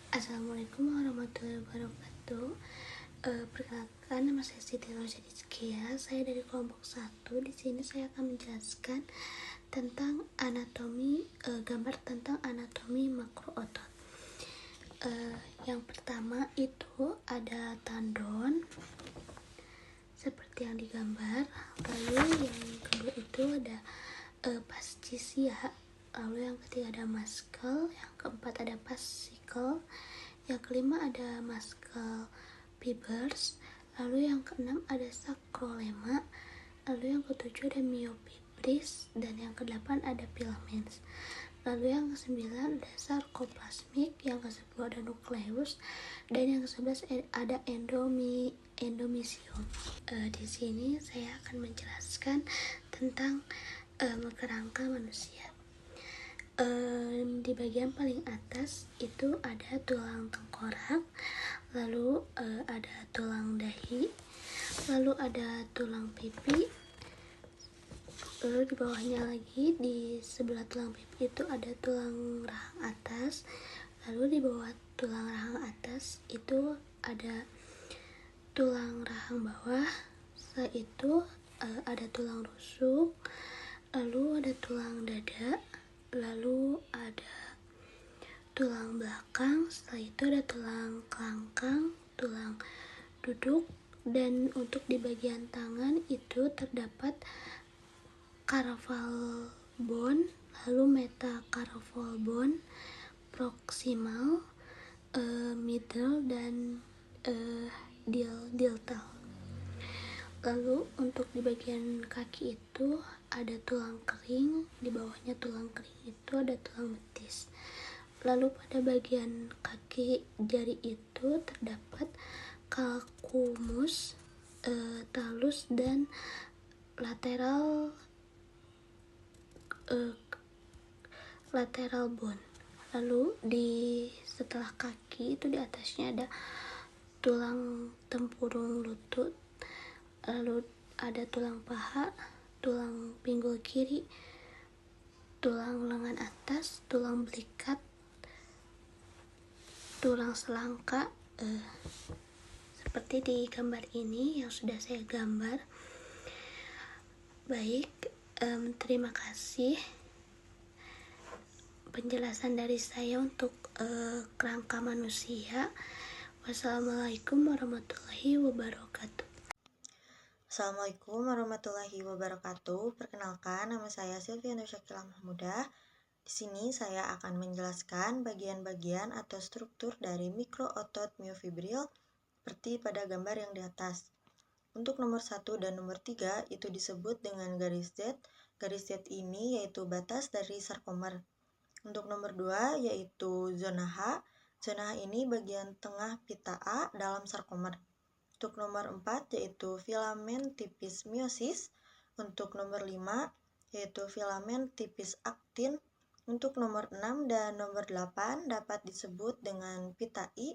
Assalamualaikum warahmatullahi wabarakatuh. Perkenalkan, nama saya Siti Rosyadizkia. Saya dari kelompok 1. Di sini saya akan menjelaskan tentang gambar tentang anatomi makro otot. Yang pertama itu ada tendon seperti yang digambar. Lalu yang kedua itu ada fascia. Lalu yang ketiga ada muscle, yang keempat ada fascicle, yang kelima ada muscle fibers, lalu yang keenam ada sacrolemma, lalu yang ketujuh ada myofibris, dan yang kedelapan ada filaments. Lalu yang kesembilan ada sarcoplasmic, yang kesepuluh ada nukleus, dan yang kesebelas ada endomysium. Di sini saya akan menjelaskan tentang kerangka manusia. Di bagian paling atas itu ada tulang tengkorak, lalu ada tulang dahi, lalu ada tulang pipi, lalu di bawahnya lagi di sebelah tulang pipi itu ada tulang rahang atas, lalu di bawah tulang rahang atas itu ada tulang rahang bawah. Setelah itu ada tulang rusuk, lalu ada tulang dada, lalu ada tulang belakang. Setelah itu ada tulang kelangkang, tulang duduk, dan untuk di bagian tangan itu terdapat carpal bone, lalu metacarpal bone, proximal, middle, dan deltal. Lalu untuk di bagian kaki itu ada tulang kering, di bawahnya tulang kering itu ada tulang betis. Lalu pada bagian kaki jari itu terdapat calcamus, talus, dan lateral bone. Lalu setelah kaki itu di atasnya ada tulang tempurung lutut, lalu ada tulang paha, tulang pinggul kiri, tulang lengan atas, tulang belikat, tulang selangka, seperti di gambar ini yang sudah saya gambar. Baik, terima kasih penjelasan dari saya untuk kerangka manusia. Wassalamualaikum warahmatullahi wabarakatuh. Assalamualaikum warahmatullahi wabarakatuh. Perkenalkan, nama saya Sylvia Nursyakila Mahmudah. Di sini saya akan menjelaskan bagian-bagian atau struktur dari mikrootot myofibril seperti pada gambar yang di atas. Untuk nomor 1 dan nomor 3 itu disebut dengan garis Z. Garis Z ini yaitu batas dari sarkomer. Untuk nomor 2 yaitu zona H. Zona H ini bagian tengah pita A dalam sarkomer. Untuk nomor 4 yaitu filamen tipis meiosis. Untuk nomor 5 yaitu filamen tipis aktin. Untuk nomor 6 dan nomor 8 dapat disebut dengan pita I.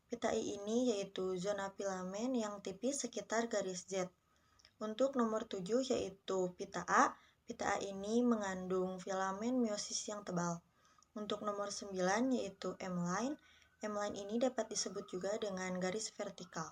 Pita I ini yaitu zona filamen yang tipis sekitar garis Z. Untuk nomor 7 yaitu pita A. Pita A ini mengandung filamen meiosis yang tebal. Untuk nomor 9 yaitu M-line. M-line ini dapat disebut juga dengan garis vertikal.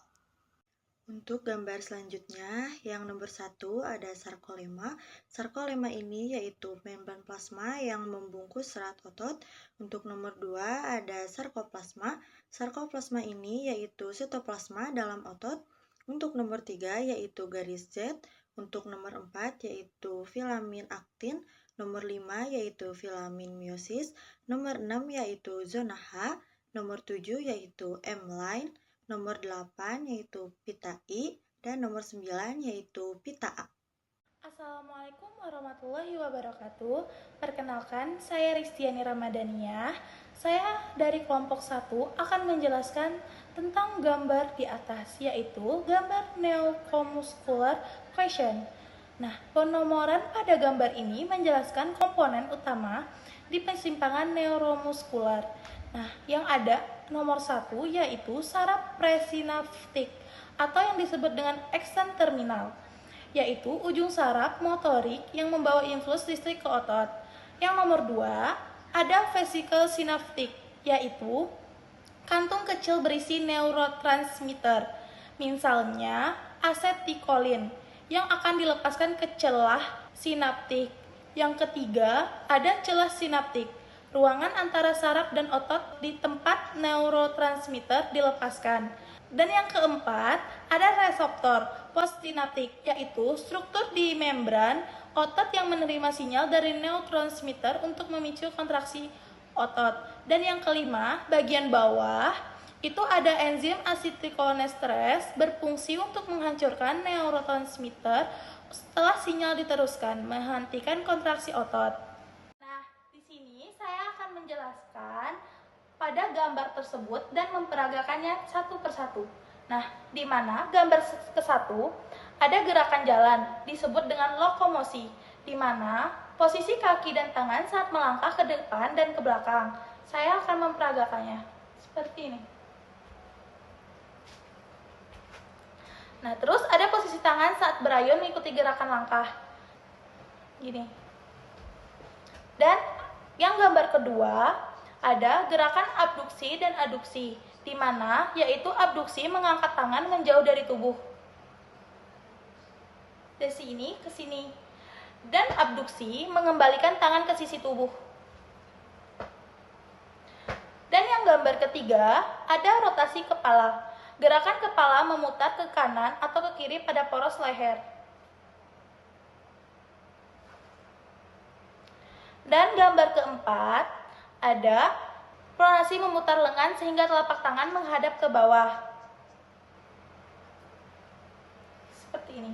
Untuk gambar selanjutnya, yang nomor 1 ada sarkolemma. Sarkolemma ini yaitu membran plasma yang membungkus serat otot. Untuk nomor 2 ada sarkoplasma. Sarkoplasma ini yaitu sitoplasma dalam otot. Untuk nomor 3 yaitu garis Z. Untuk nomor 4 yaitu filamin aktin. Nomor 5 yaitu filamin meiosis. Nomor 6 yaitu zona H. Nomor 7 yaitu M-line. Nomor 8 yaitu pita I, dan nomor 9 yaitu pita A. Assalamualaikum warahmatullahi wabarakatuh. Perkenalkan, saya Ristiani Ramadhaniyah. Saya dari kelompok 1 akan menjelaskan tentang gambar di atas, yaitu gambar neuromuscular question. Nah, penomoran pada gambar ini menjelaskan komponen utama di persimpangan neuromuskular. Nah, yang ada nomor 1 yaitu saraf presinaptik atau yang disebut dengan axon terminal, yaitu ujung saraf motorik yang membawa infus listrik ke otot. Yang nomor 2 ada vesikel sinaptik, yaitu kantung kecil berisi neurotransmitter, misalnya asetilkolin, yang akan dilepaskan ke celah sinaptik. Yang ketiga, ada celah sinaptik, ruangan antara saraf dan otot di tempat neurotransmitter dilepaskan. Dan yang keempat, ada reseptor postsinaptik, yaitu struktur di membran otot yang menerima sinyal dari neurotransmitter untuk memicu kontraksi otot. Dan yang kelima, bagian bawah, itu ada enzim asetilkolinestase berfungsi untuk menghancurkan neurotransmitter setelah sinyal diteruskan, menghentikan kontraksi otot. Nah, di sini saya akan menjelaskan pada gambar tersebut dan memperagakannya satu persatu. Nah, di mana gambar ke-1 ada gerakan jalan disebut dengan lokomosi, di mana posisi kaki dan tangan saat melangkah ke depan dan ke belakang. Saya akan memperagakannya seperti ini. Nah, terus ada posisi tangan saat berayun mengikuti gerakan langkah. Gini. Dan yang gambar kedua ada gerakan abduksi dan aduksi, di mana yaitu abduksi mengangkat tangan menjauh dari tubuh. Dari sini ke sini. Dan abduksi mengembalikan tangan ke sisi tubuh. Dan yang gambar ketiga ada rotasi kepala. Gerakan kepala memutar ke kanan atau ke kiri pada poros leher. Dan gambar keempat ada pronasi memutar lengan sehingga telapak tangan menghadap ke bawah. Seperti ini.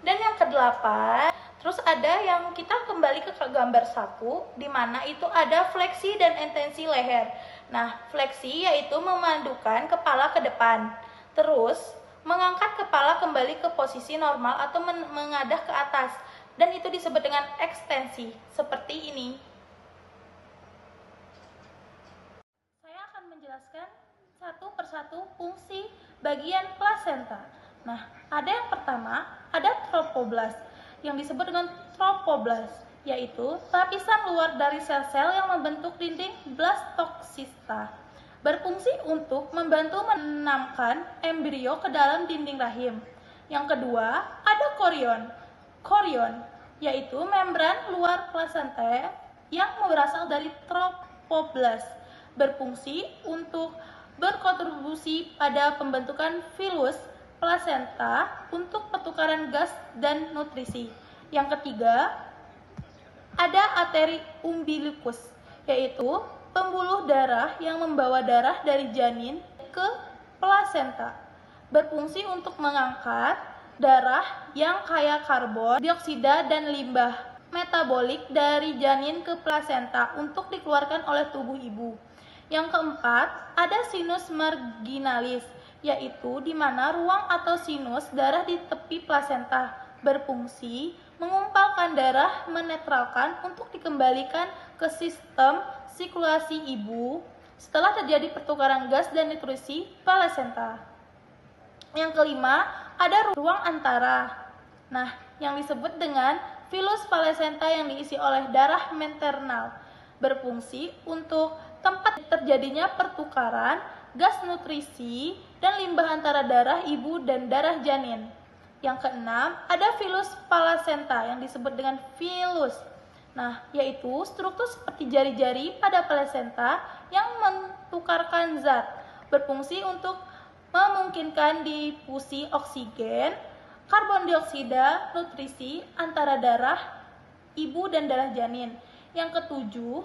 Dan yang kedelapan, terus ada yang kita kembali ke gambar 1, di mana itu ada fleksi dan ekstensi leher. Nah, fleksi yaitu memandukan kepala ke depan. Terus, mengangkat kepala kembali ke posisi normal atau mengadah ke atas. Dan itu disebut dengan ekstensi, seperti ini. Saya akan menjelaskan satu persatu fungsi bagian plasenta. Nah, ada yang pertama, ada trofoblast, yang disebut dengan trofoblast, yaitu lapisan luar dari sel-sel yang membentuk dinding blastocysta, berfungsi untuk membantu menanamkan embrio ke dalam dinding rahim. Yang kedua, ada chorion. Chorion, yaitu membran luar plasenta yang berasal dari trofoblast, berfungsi untuk berkontribusi pada pembentukan filus plasenta untuk pertukaran gas dan nutrisi. Yang ketiga, ada arteri umbilicus, yaitu pembuluh darah yang membawa darah dari janin ke plasenta, berfungsi untuk mengangkat darah yang kaya karbon dioksida dan limbah metabolik dari janin ke plasenta untuk dikeluarkan oleh tubuh ibu. Yang keempat, ada sinus marginalis, yaitu di mana ruang atau sinus darah di tepi plasenta, berfungsi mengumpalkan darah menetralkan untuk dikembalikan ke sistem sirkulasi ibu setelah terjadi pertukaran gas dan nutrisi plasenta. Yang kelima, ada ruang antara. Nah, yang disebut dengan filus plasenta yang diisi oleh darah maternal, berfungsi untuk tempat terjadinya pertukaran gas nutrisi dan limbah antara darah ibu dan darah janin. Yang keenam, ada filus plasenta yang disebut dengan filus. Nah, yaitu struktur seperti jari-jari pada plasenta yang mentukarkan zat, berfungsi untuk memungkinkan difusi oksigen, karbon dioksida, nutrisi antara darah ibu dan darah janin. Yang ketujuh,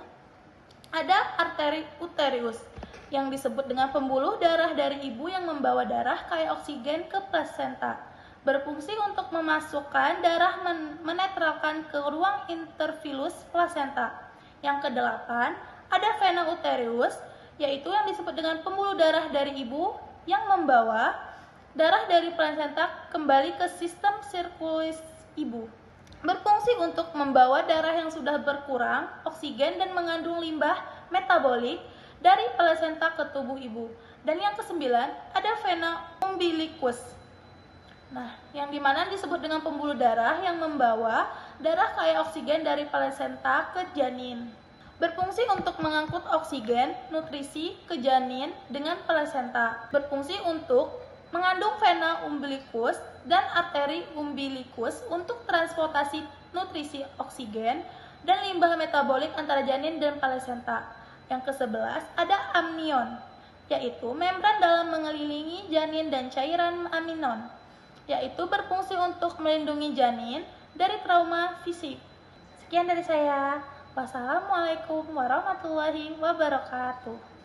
ada arteri uterus yang disebut dengan pembuluh darah dari ibu yang membawa darah kaya oksigen ke plasenta, berfungsi untuk memasukkan darah menetralkan ke ruang interfilus plasenta. Yang kedelapan, ada vena uterus, yaitu yang disebut dengan pembuluh darah dari ibu yang membawa darah dari plasenta kembali ke sistem sirkulasi ibu, berfungsi untuk membawa darah yang sudah berkurang oksigen dan mengandung limbah metabolik dari plasenta ke tubuh ibu. Dan yang kesembilan, ada vena umbilicus. Nah, yang dimana disebut dengan pembuluh darah yang membawa darah kaya oksigen dari plasenta ke janin, Berfungsi untuk mengangkut oksigen, nutrisi ke janin dengan plasenta. Berfungsi untuk mengandung vena umbilikus dan arteri umbilikus untuk transportasi nutrisi oksigen dan limbah metabolik antara janin dan plasenta. Yang ke-11 ada amnion, yaitu membran dalam mengelilingi janin dan cairan amnion, yaitu berfungsi untuk melindungi janin dari trauma fisik. Sekian dari saya. Wassalamualaikum warahmatullahi wabarakatuh.